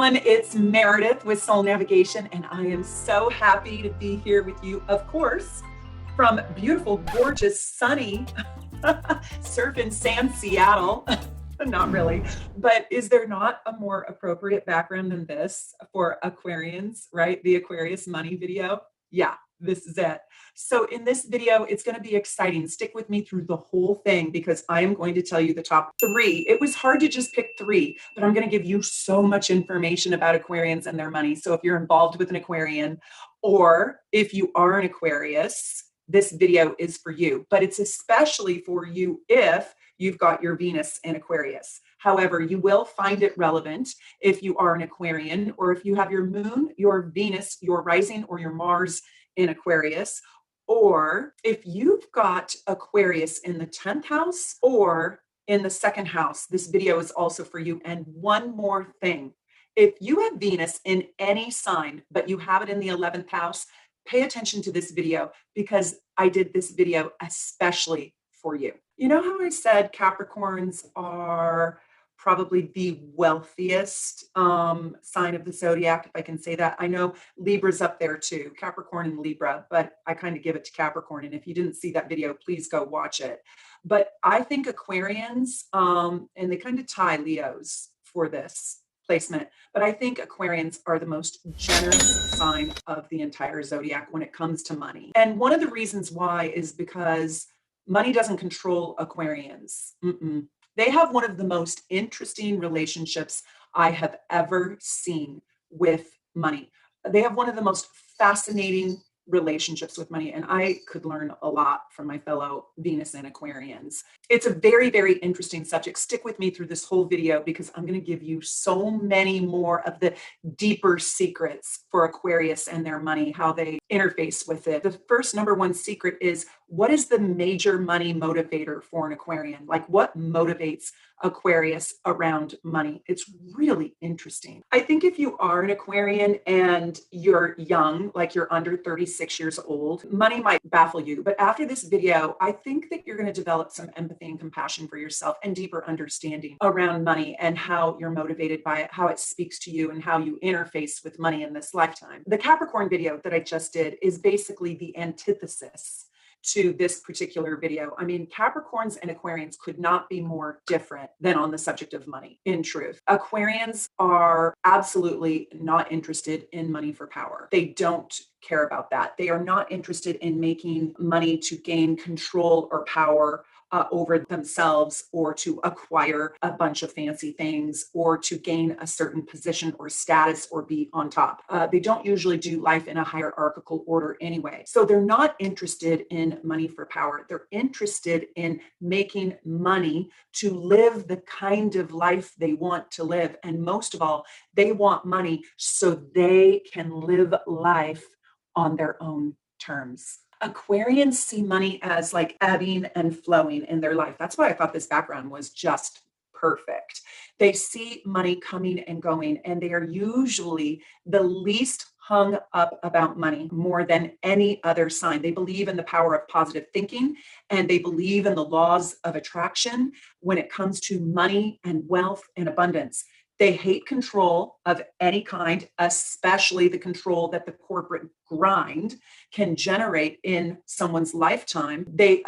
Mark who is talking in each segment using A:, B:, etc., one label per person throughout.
A: everyone, it's Meredith with Soul Navigation, and I am so happy to be here with you, of course, from beautiful, gorgeous, sunny, surf and sand Seattle. Not really, but is there not a more appropriate background than this for Aquarians, right? The Aquarius money video. Yeah, this is it. So in this video, it's going to be exciting. Stick with me through the whole thing because I am going to tell you the top 3. It was hard to just pick 3, but I'm going to give you so much information about Aquarians and their money. So if you're involved with an Aquarian, or if you are an Aquarius, this video is for you, but it's especially for you if you've got your Venus in Aquarius. However, you will find it relevant if you are an Aquarian, or if you have your moon, your Venus, your rising, or your Mars in Aquarius, or if you've got Aquarius in the 10th house or in the 2nd house. This video is also for you. And one more thing, if you have Venus in any sign, but you have it in the 11th house, pay attention to this video because I did this video especially for you. You know how I said Capricorns are probably the wealthiest sign of the zodiac, if I can say that. I know Libra's up there too, Capricorn and Libra, but I kind of give it to Capricorn. And if you didn't see that video, please go watch it. But I think Aquarians, and they kind of tie Leos for this placement, but I think Aquarians are the most generous sign of the entire zodiac when it comes to money. And one of the reasons why is because money doesn't control Aquarians. They have one of the most interesting relationships I have ever seen with money. They have one of the most fascinating relationships with money, and I could learn a lot from my fellow Venus and Aquarians. It's a very, very interesting subject. Stick with me through this whole video because I'm going to give you so many more of the deeper secrets for Aquarius and their money, how they interface with it. The first number 1 secret is, what is the major money motivator for an Aquarian? Like, what motivates Aquarius around money? It's really interesting. I think if you are an Aquarian and you're young, like you're under 36 years old, money might baffle you. But after this video, I think that you're going to develop some empathy and compassion for yourself and deeper understanding around money and how you're motivated by it, how it speaks to you, and how you interface with money in this lifetime. The Capricorn video that I just did is basically the antithesis to this particular video. I mean, Capricorns and Aquarians could not be more different than on the subject of money, in truth. Aquarians are absolutely not interested in money for power. They don't care about that. They are not interested in making money to gain control or power over themselves, or to acquire a bunch of fancy things, or to gain a certain position or status or be on top. They don't usually do life in a hierarchical order anyway. So they're not interested in money for power. They're interested in making money to live the kind of life they want to live. And most of all, they want money so they can live life on their own terms. Aquarians see money as like ebbing and flowing in their life. That's why I thought this background was just perfect. They see money coming and going, and they are usually the least hung up about money more than any other sign. They believe in the power of positive thinking, and they believe in the laws of attraction when it comes to money and wealth and abundance. They hate control of any kind, especially the control that the corporate grind can generate in someone's lifetime. They're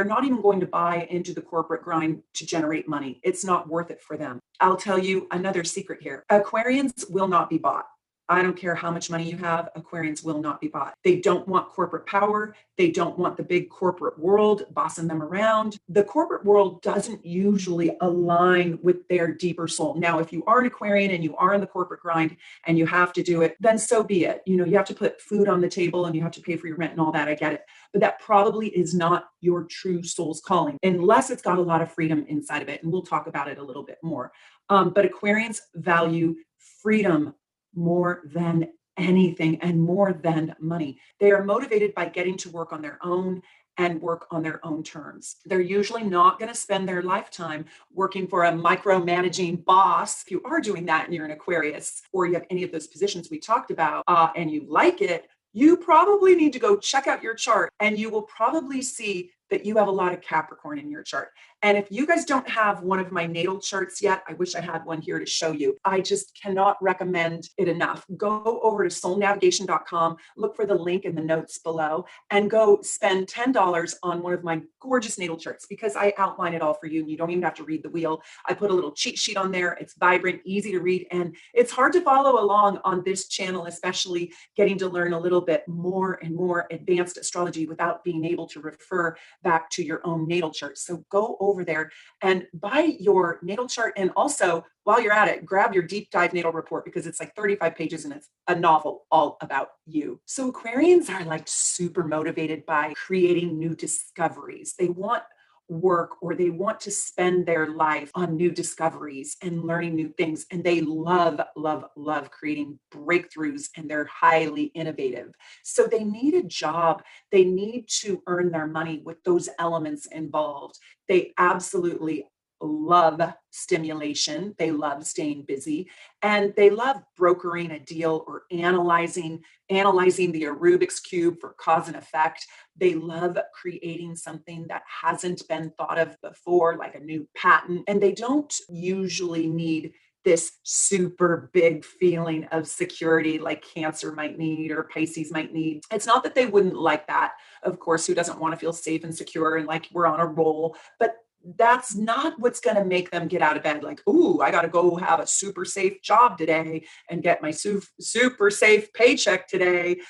A: not even going to buy into the corporate grind to generate money. It's not worth it for them. I'll tell you another secret here. Aquarians will not be bought. I don't care how much money you have, Aquarians will not be bought. They don't want corporate power. They don't want the big corporate world bossing them around. The corporate world doesn't usually align with their deeper soul. Now, if you are an Aquarian and you are in the corporate grind and you have to do it, then so be it. You know, you have to put food on the table and you have to pay for your rent and all that. I get it. But that probably is not your true soul's calling, unless it's got a lot of freedom inside of it. And we'll talk about it a little bit more. But Aquarians value freedom more than anything and more than money. They are motivated by getting to work on their own and work on their own terms. They're usually not going to spend their lifetime working for a micromanaging boss. If you are doing that and you're an Aquarius, or you have any of those positions we talked about and you like it, you probably need to go check out your chart, and you will probably see that you have a lot of Capricorn in your chart. And if you guys don't have one of my natal charts yet, I wish I had one here to show you. I just cannot recommend it enough. Go over to soulnavigation.com, look for the link in the notes below, and go spend $10 on one of my gorgeous natal charts, because I outline it all for you and you don't even have to read the wheel. I put a little cheat sheet on there. It's vibrant, easy to read, and it's hard to follow along on this channel, especially getting to learn a little bit more and more advanced astrology without being able to refer back to your own natal chart. So go over there and buy your natal chart. And also, while you're at it, grab your deep dive natal report, because it's like 35 pages and it's a novel all about you. So Aquarians are like super motivated by creating new discoveries. They want work, or they want to spend their life on new discoveries and learning new things. And they love, love, love creating breakthroughs, and they're highly innovative. So they need a job. They need to earn their money with those elements involved. They absolutely love stimulation. They love staying busy, and they love brokering a deal or analyzing the Rubik's Cube for cause and effect. They love creating something that hasn't been thought of before, like a new patent. And they don't usually need this super big feeling of security like Cancer might need or Pisces might need. It's not that they wouldn't like that. Of course, who doesn't want to feel safe and secure and like we're on a roll? But that's not what's going to make them get out of bed like, ooh, I got to go have a super safe job today and get my super safe paycheck today.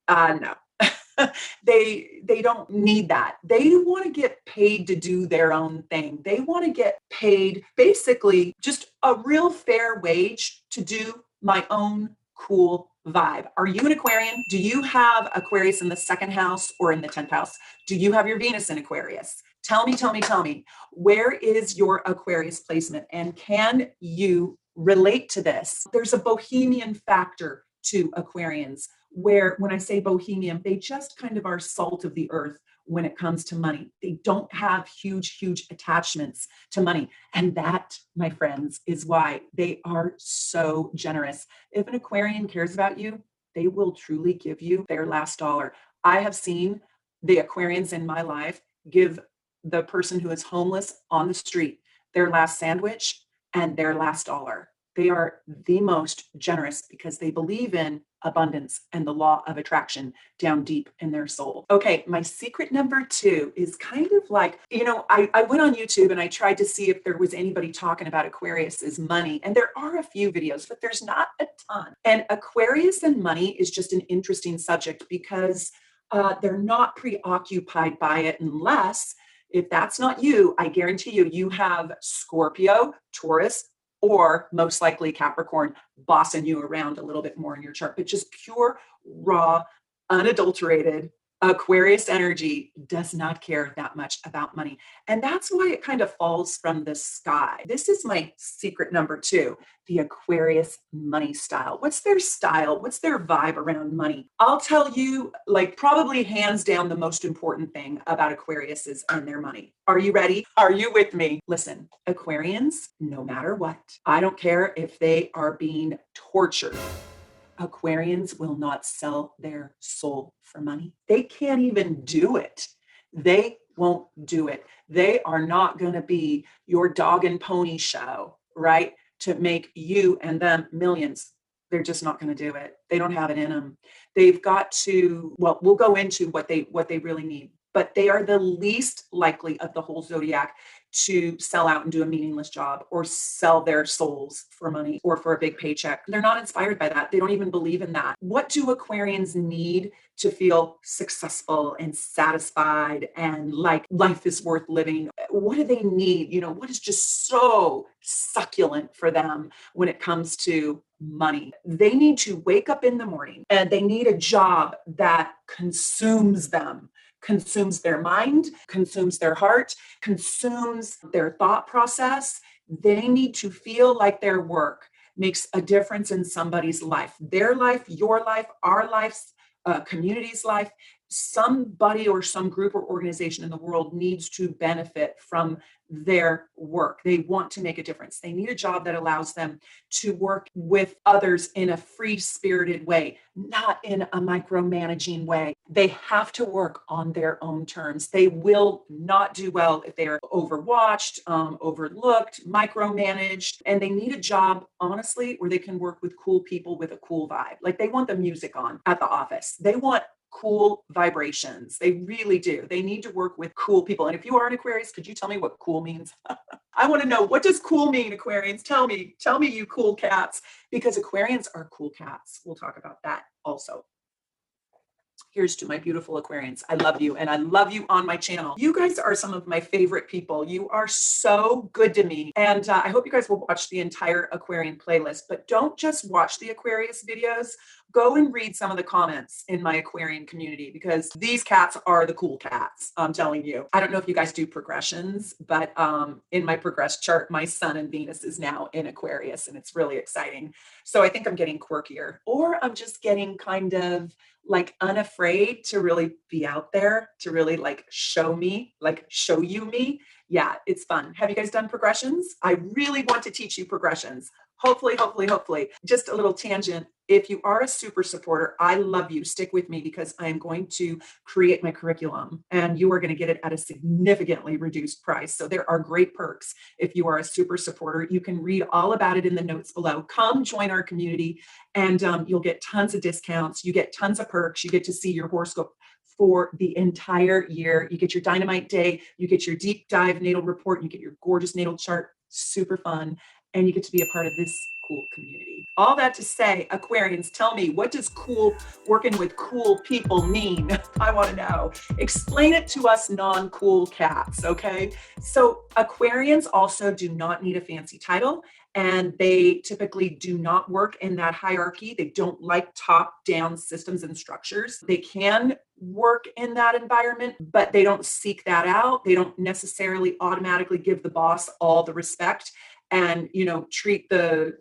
A: No. They don't need that. They want to get paid to do their own thing. They want to get paid basically just a real fair wage to do my own cool vibe. Are you an Aquarian? Do you have Aquarius in the second house or in the 10th house? Do you have your Venus in Aquarius? Tell me, where is your Aquarius placement? And can you relate to this? There's a bohemian factor to Aquarians, where when I say bohemian, they just kind of are salt of the earth when it comes to money. They don't have huge attachments to money. And that, my friends, is why they are so generous. If an Aquarian cares about you, they will truly give you their last dollar. I have seen the Aquarians in my life give the person who is homeless on the street their last sandwich and their last dollar. They are the most generous because they believe in abundance and the law of attraction down deep in their soul. Okay, my secret number 2 is kind of like, I went on YouTube and I tried to see if there was anybody talking about Aquarius's money. And there are a few videos, but there's not a ton. And Aquarius and money is just an interesting subject because they're not preoccupied by it unless, if that's not you, I guarantee you have Scorpio, Taurus, or most likely Capricorn bossing you around a little bit more in your chart. But just pure, raw, unadulterated Aquarius energy does not care that much about money. And that's why it kind of falls from the sky. This is my secret number 2, the Aquarius money style. What's their style? What's their vibe around money? I'll tell you, like, probably hands down the most important thing about Aquarius is and their money. Are you ready? Are you with me? Listen, Aquarians, no matter what, I don't care if they are being tortured, Aquarians will not sell their soul for money. They can't even do it. They won't do it. They are not going to be your dog and pony show, right? To make you and them millions. They're just not going to do it. They don't have it in them. They've got to, well, we'll go into what they really need, but they are the least likely of the whole zodiac to sell out and do a meaningless job or sell their souls for money or for a big paycheck. They're not inspired by that. They don't even believe in that. What do Aquarians need to feel successful and satisfied and like life is worth living? What do they need? What is just so succulent for them when it comes to money? They need to wake up in the morning and they need a job that consumes them. Consumes their mind, consumes their heart, consumes their thought process. They need to feel like their work makes a difference in somebody's life, their life, your life, our lives, community's life. somebody or some group or organization in the world needs to benefit from their work. They want to make a difference. They need a job that allows them to work with others in a free-spirited way, not in a micromanaging way. They have to work on their own terms. They will not do well if they are overwatched, overlooked, micromanaged, and they need a job, honestly, where they can work with cool people with a cool vibe. Like they want the music on at the office. They want cool vibrations. They really do. They need to work with cool people. And if you are an Aquarius, could you tell me what cool means? I want to know, what does cool mean, Aquarians? Tell me, you cool cats, because Aquarians are cool cats. We'll talk about that also. Here's to my beautiful Aquarians. I love you, and I love you on my channel. You guys are some of my favorite people. You are so good to me. And I hope you guys will watch the entire Aquarian playlist, but don't just watch the Aquarius videos. Go and read some of the comments in my Aquarian community, because these cats are the cool cats. I'm telling you. I don't know if you guys do progressions, but in my progress chart, my Sun and Venus is now in Aquarius, and it's really exciting. So I think I'm getting quirkier, or I'm just getting kind of like unafraid to really be out there, to really like show you me. Yeah, it's fun. Have you guys done progressions? I really want to teach you progressions. Hopefully. Just a little tangent. If you are a super supporter, I love you. Stick with me, because I am going to create my curriculum, and you are going to get it at a significantly reduced price. So there are great perks if you are a super supporter. You can read all about it in the notes below. Come join our community, and you'll get tons of discounts. You get tons of perks. You get to see your horoscope for the entire year. You get your dynamite day. You get your deep dive natal report. You get your gorgeous natal chart. Super fun. And you get to be a part of this cool community. All that to say, Aquarians, tell me, what does cool, working with cool people mean? I want to know. Explain it to us non-cool cats, okay? So Aquarians also do not need a fancy title, and they typically do not work in that hierarchy. They don't like top-down systems and structures. They can work in that environment, but they don't seek that out. They don't necessarily automatically give the boss all the respect and, treat the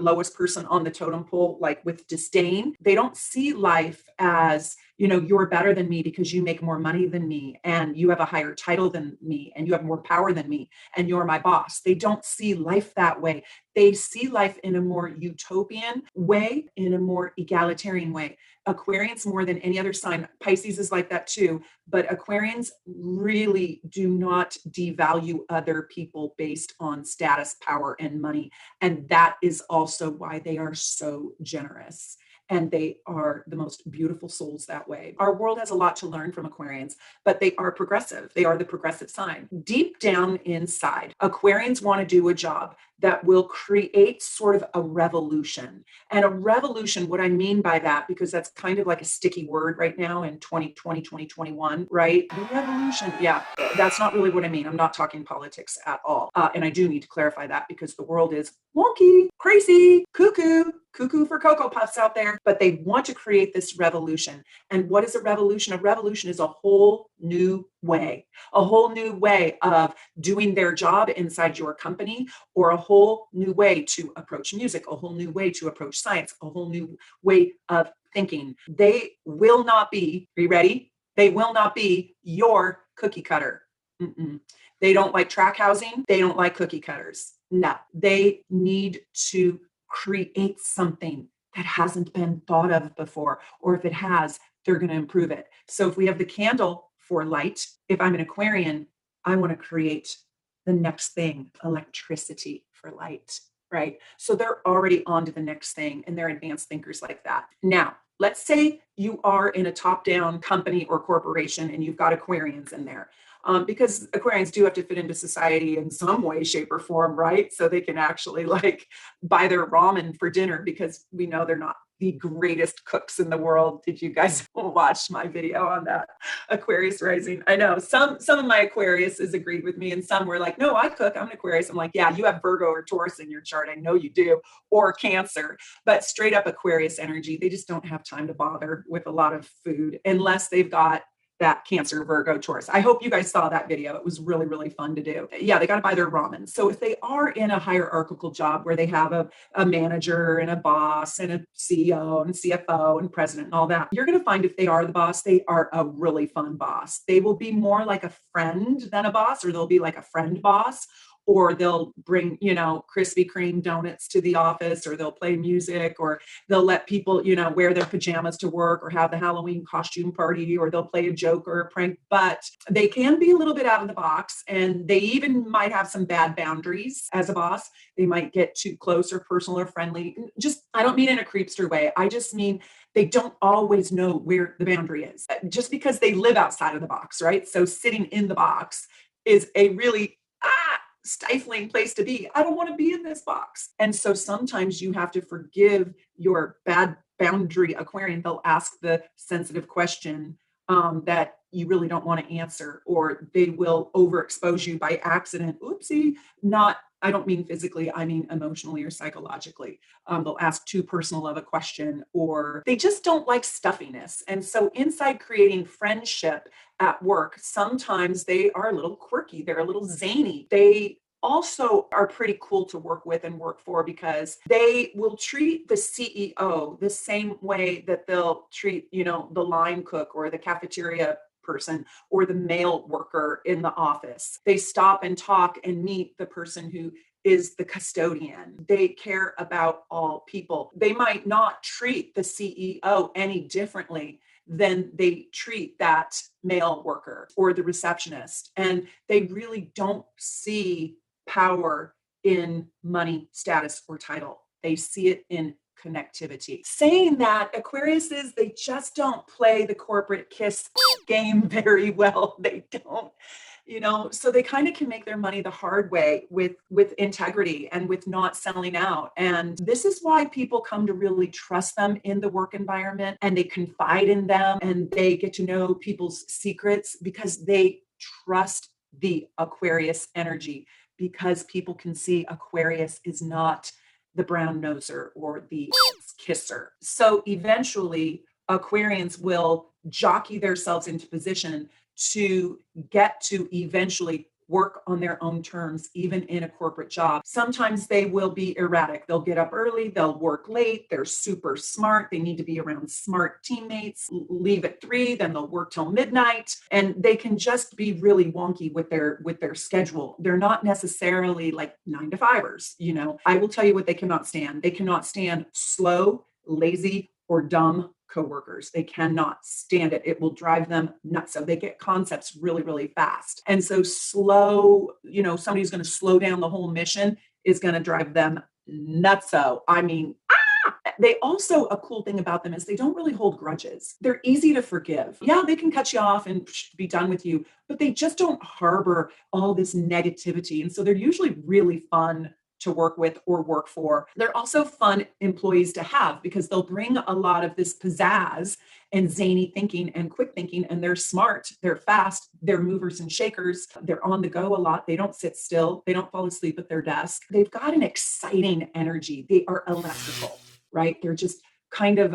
A: lowest person on the totem pole like with disdain. They don't see life as, you're better than me because you make more money than me, and you have a higher title than me, and you have more power than me, and you're my boss. They don't see life that way. They see life in a more utopian way, in a more egalitarian way. Aquarians, more than any other sign, Pisces is like that too, but Aquarians really do not devalue other people based on status, power, and money. And that is also why they are so generous. And they are the most beautiful souls that way. Our world has a lot to learn from Aquarians, but they are progressive. They are the progressive sign. Deep down inside, Aquarians want to do a job that will create sort of a revolution. And a revolution, what I mean by that, because that's kind of like a sticky word right now in 2020, 2021, right? The revolution. Yeah, that's not really what I mean. I'm not talking politics at all. And I do need to clarify that, because the world is wonky, crazy, cuckoo for Cocoa Puffs out there, but they want to create this revolution. And what is a revolution? A revolution is a whole new way of doing their job inside your company, or a whole new way to approach music, a whole new way to approach science, a whole new way of thinking. They will not be, are you ready? They will not be your cookie cutter. They don't like track housing. They don't like cookie cutters. No, they need to create something that hasn't been thought of before, or if it has, they're going to improve it. So if we have the candle for light, if I'm an Aquarian, I want to create the next thing, electricity for light, right? So they're already on to the next thing, and they're advanced thinkers like that. Now, let's say you are in a top-down company or corporation, and you've got Aquarians in there. Because Aquarians do have to fit into society in some way, shape, or form, right? So they can actually like buy their ramen for dinner, because we know they're not the greatest cooks in the world. Did you guys watch my video on that Aquarius rising? I know some of my Aquariuses agreed with me, and some were like, no, I cook, I'm an Aquarius. I'm like, yeah, you have Virgo or Taurus in your chart. I know you do, or Cancer, but straight up Aquarius energy. They just don't have time to bother with a lot of food unless they've got that Cancer, Virgo, Taurus. I hope you guys saw that video. It was really, really fun to do. Yeah, they got to buy their ramen. So if they are in a hierarchical job where they have a manager and a boss and a CEO and CFO and president and all that, you're going to find if they are the boss, they are a really fun boss. They will be more like a friend than a boss, or they'll be like a friend boss, or they'll bring, Krispy Kreme donuts to the office, or they'll play music, or they'll let people, wear their pajamas to work, or have the Halloween costume party, or they'll play a joke or a prank. But they can be a little bit out of the box, and they even might have some bad boundaries as a boss. They might get too close or personal or friendly. I don't mean in a creepster way. I just mean they don't always know where the boundary is, just because they live outside of the box, right? So sitting in the box is a really stifling place to be. I don't want to be in this box. And so sometimes you have to forgive your bad boundary Aquarian. They'll ask the sensitive question that you really don't want to answer, or they will overexpose you by accident. Oopsie, I don't mean physically, I mean emotionally or psychologically. They'll ask too personal of a question, or they just don't like stuffiness. And so inside creating friendship at work, sometimes they are a little quirky. They're a little zany. They also are pretty cool to work with and work for, because they will treat the CEO the same way that they'll treat, the line cook or the cafeteria person or the mail worker in the office. They stop and talk and meet the person who is the custodian. They care about all people. They might not treat the CEO any differently than they treat that mail worker or the receptionist. And they really don't see power in money, status, or title. They see it in connectivity. Saying that, Aquariuses, they just don't play the corporate kiss game very well. They don't, so they kind of can make their money the hard way with integrity and with not selling out. And this is why people come to really trust them in the work environment, and they confide in them, and they get to know people's secrets, because they trust the Aquarius energy, because people can see Aquarius is not the brown noser or the kisser. So eventually Aquarians will jockey themselves into position to get to eventually work on their own terms, even in a corporate job. Sometimes they will be erratic. They'll get up early, they'll work late, they're super smart. They need to be around smart teammates, leave at 3, then they'll work till midnight. And they can just be really wonky with their schedule. They're not necessarily like 9-to-5ers, I will tell you what they cannot stand. They cannot stand slow, lazy, or dumb coworkers. They cannot stand it. It will drive them nuts. So they get concepts really, really fast. And so slow, somebody who's going to slow down the whole mission is going to drive them nuts. So, they also, a cool thing about them is they don't really hold grudges. They're easy to forgive. Yeah, they can cut you off and be done with you, but they just don't harbor all this negativity. And so they're usually really fun to work with or work for. They're also fun employees to have, because they'll bring a lot of this pizzazz and zany thinking and quick thinking, and they're smart, they're fast, they're movers and shakers, they're on the go a lot, they don't sit still, they don't fall asleep at their desk. They've got an exciting energy. They are electrical, right? They're just kind of,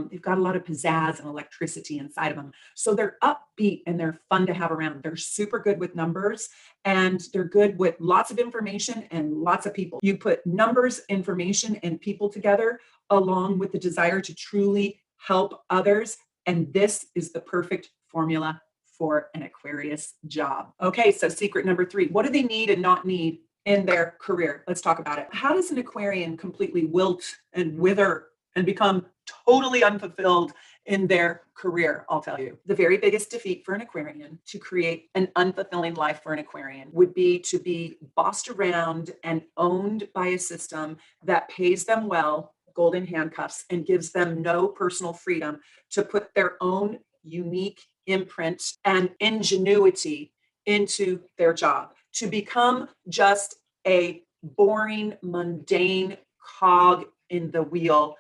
A: they've got a lot of pizzazz and electricity inside of them. So they're upbeat and they're fun to have around. They're super good with numbers, and they're good with lots of information and lots of people. You put numbers, information, and people together, along with the desire to truly help others, and this is the perfect formula for an Aquarius job. Okay, so secret number 3, what do they need and not need in their career? Let's talk about it. How does an Aquarian completely wilt and wither and become totally unfulfilled in their career? I'll tell you. The very biggest defeat for an Aquarian to create an unfulfilling life for an Aquarian would be to be bossed around and owned by a system that pays them well, golden handcuffs, and gives them no personal freedom to put their own unique imprint and ingenuity into their job, to become just a boring, mundane cog in the wheel,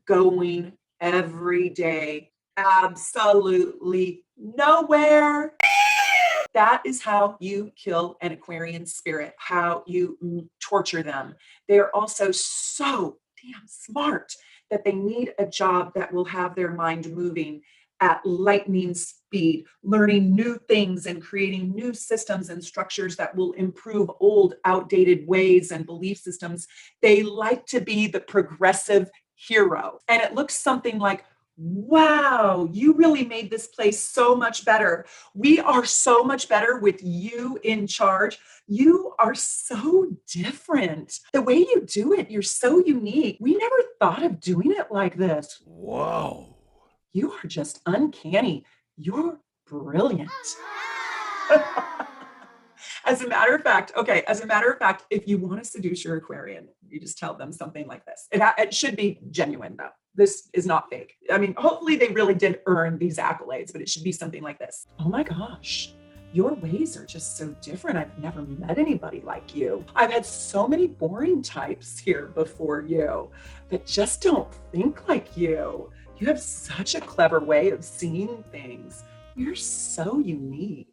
A: going every day, absolutely nowhere. That is how you kill an Aquarian spirit, how you torture them. They are also so damn smart that they need a job that will have their mind moving at lightning speed, learning new things and creating new systems and structures that will improve old, outdated ways and belief systems. They like to be the progressive hero. And it looks something like, wow, you really made this place so much better. We are so much better with you in charge. You are so different. The way you do it, you're so unique. We never thought of doing it like this.
B: Whoa.
A: You are just uncanny. You're brilliant. As a matter of fact, if you want to seduce your Aquarian, you just tell them something like this. It should be genuine, though. This is not fake. I mean, hopefully they really did earn these accolades, but it should be something like this. Oh my gosh, your ways are just so different. I've never met anybody like you. I've had so many boring types here before you that just don't think like you. You have such a clever way of seeing things. You're so unique.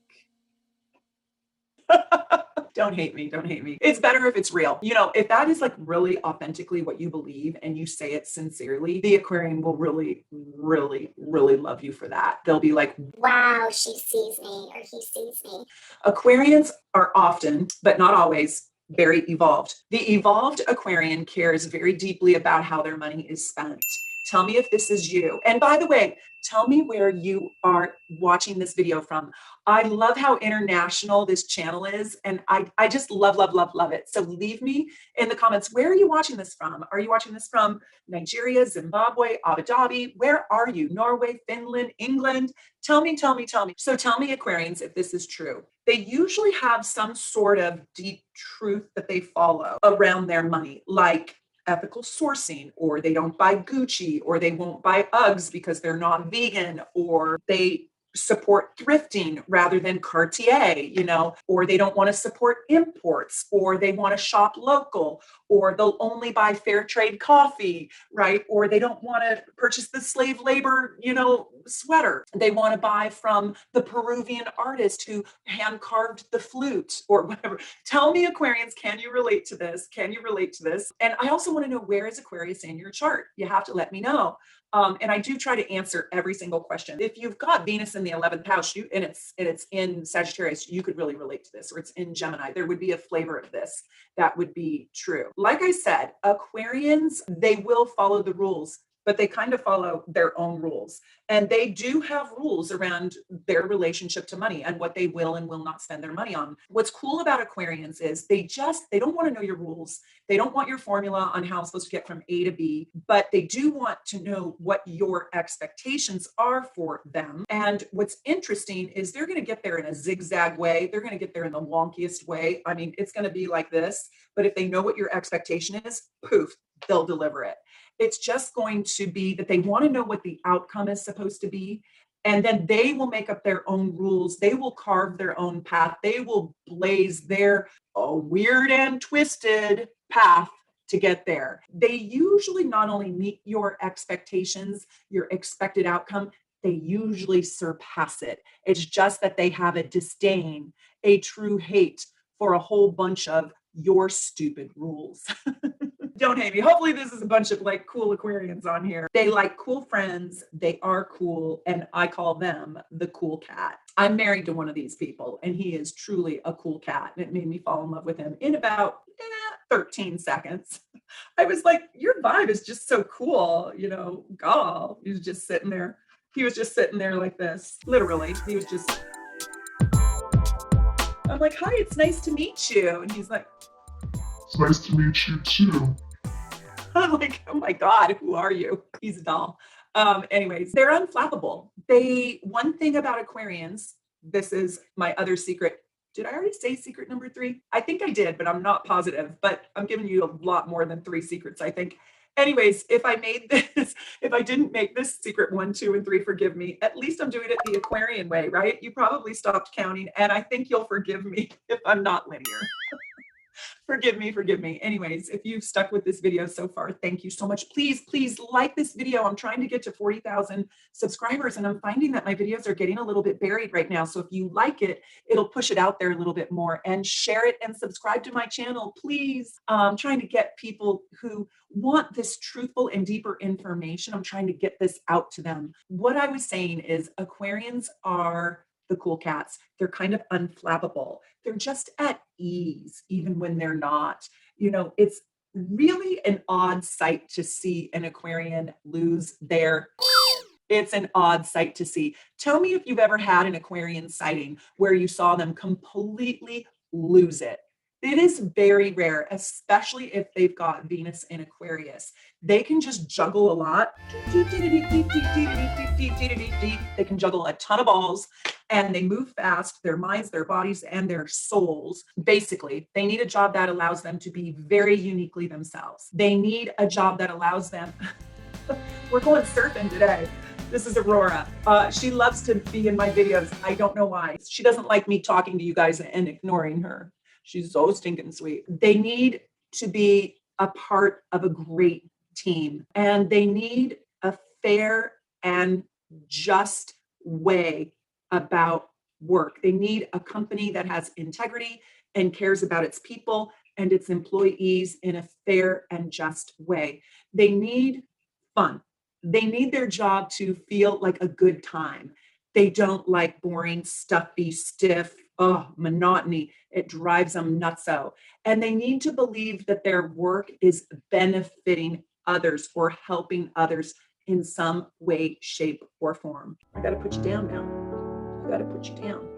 A: Don't hate me. Don't hate me. It's better if it's real. You know, if that is like really authentically what you believe and you say it sincerely, the Aquarian will really, really, really love you for that. They'll be like,
C: wow, she sees me or he sees me.
A: Aquarians are often, but not always, very evolved. The evolved Aquarian cares very deeply about how their money is spent. Tell me if this is you. And by the way, tell me where you are watching this video from. I love how international this channel is. And I just love, love, love, love it. So leave me in the comments, where are you watching this from? Are you watching this from Nigeria, Zimbabwe, Abu Dhabi? Where are you? Norway, Finland, England? Tell me, tell me, tell me. So tell me, Aquarians, if this is true. They usually have some sort of deep truth that they follow around their money, like ethical sourcing, or they don't buy Gucci, or they won't buy Uggs because they're not vegan, or they support thrifting rather than Cartier, you know, or they don't want to support imports, or they want to shop local, or they'll only buy fair trade coffee, right? Or they don't want to purchase the slave labor, you know, sweater. They want to buy from the Peruvian artist who hand carved the flute or whatever. Tell me, Aquarians, can you relate to this? Can you relate to this? And I also want to know, where is Aquarius in your chart? You have to let me know. And I do try to answer every single question. If you've got Venus in the 11th house, and it's in Sagittarius, you could really relate to this, or it's in Gemini. There would be a flavor of this that would be true. Like I said, Aquarians, they will follow the rules, but they kind of follow their own rules. And they do have rules around their relationship to money and what they will and will not spend their money on. What's cool about Aquarians is they don't want to know your rules. They don't want your formula on how it's supposed to get from A to B, but they do want to know what your expectations are for them. And what's interesting is they're going to get there in a zigzag way. They're going to get there in the wonkiest way. I mean, it's going to be like this, but if they know what your expectation is, poof, they'll deliver it. It's just going to be that they want to know what the outcome is supposed to be. And then they will make up their own rules. They will carve their own path. They will blaze their weird and twisted path to get there. They usually not only meet your expectations, your expected outcome, they usually surpass it. It's just that they have a disdain, a true hate for a whole bunch of your stupid rules. Don't hate me. Hopefully this is a bunch of like cool Aquarians on here. They like cool friends. They are cool. And I call them the cool cat. I'm married to one of these people and he is truly a cool cat. And it made me fall in love with him in about 13 seconds. I was like, your vibe is just so cool. You know, God, he was just sitting there. He was just sitting there like this. Literally, he was just, I'm like, hi, it's nice to meet you. And he's like,
D: it's nice to meet you too.
A: I'm like, oh my God, who are you? He's a doll. Anyways, they're unflappable. One thing about Aquarians, this is my other secret. Did I already say secret number 3? I think I did, but I'm not positive, but I'm giving you a lot more than 3 secrets, I think. Anyways, if I didn't make this secret 1, 2, and 3, forgive me. At least I'm doing it the Aquarian way, right? You probably stopped counting, and I think you'll forgive me if I'm not linear. Forgive me, forgive me. Anyways, if you've stuck with this video so far, thank you so much. Please, please like this video. I'm trying to get to 40,000 subscribers, and I'm finding that my videos are getting a little bit buried right now. So if you like it, it'll push it out there a little bit more, and share it and subscribe to my channel, please. I'm trying to get people who want this truthful and deeper information. I'm trying to get this out to them. What I was saying is Aquarians are the cool cats. They're kind of unflappable. They're just at ease, even when they're not. You know, it's really an odd sight to see an Aquarian lose their. It's an odd sight to see. Tell me if you've ever had an Aquarian sighting where you saw them completely lose it. It is very rare, especially if they've got Venus in Aquarius. They can just juggle a lot. They can juggle a ton of balls, and they move fast, their minds, their bodies, and their souls. Basically, they need a job that allows them to be very uniquely themselves. They need a job that allows them. We're going surfing today. This is Aurora. She loves to be in my videos. I don't know why. She doesn't like me talking to you guys and ignoring her. She's so stinking sweet. They need to be a part of a great team, and they need a fair and just way about work. They need a company that has integrity and cares about its people and its employees in a fair and just way. They need fun. They need their job to feel like a good time. They don't like boring, stuffy, stiff, monotony. It drives them nutso. And they need to believe that their work is benefiting others or helping others in some way, shape, or form. I got to put you down now. I got to put you down.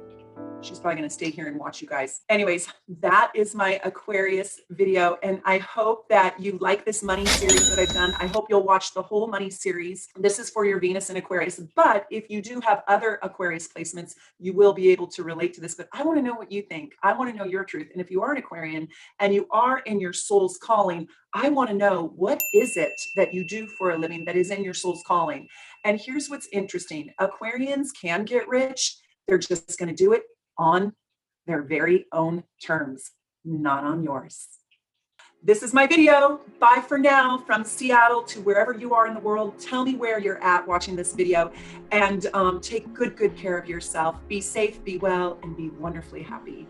A: She's probably going to stay here and watch you guys. Anyways, that is my Aquarius video. And I hope that you like this money series that I've done. I hope you'll watch the whole money series. This is for your Venus in Aquarius. But if you do have other Aquarius placements, you will be able to relate to this. But I want to know what you think. I want to know your truth. And if you are an Aquarian and you are in your soul's calling, I want to know, what is it that you do for a living that is in your soul's calling? And here's what's interesting. Aquarians can get rich. They're just going to do it on their very own terms, not on yours. This is my video. Bye for now, from Seattle to wherever you are in the world. Tell me where you're at watching this video, and take good care of yourself. Be safe, be well, and be wonderfully happy.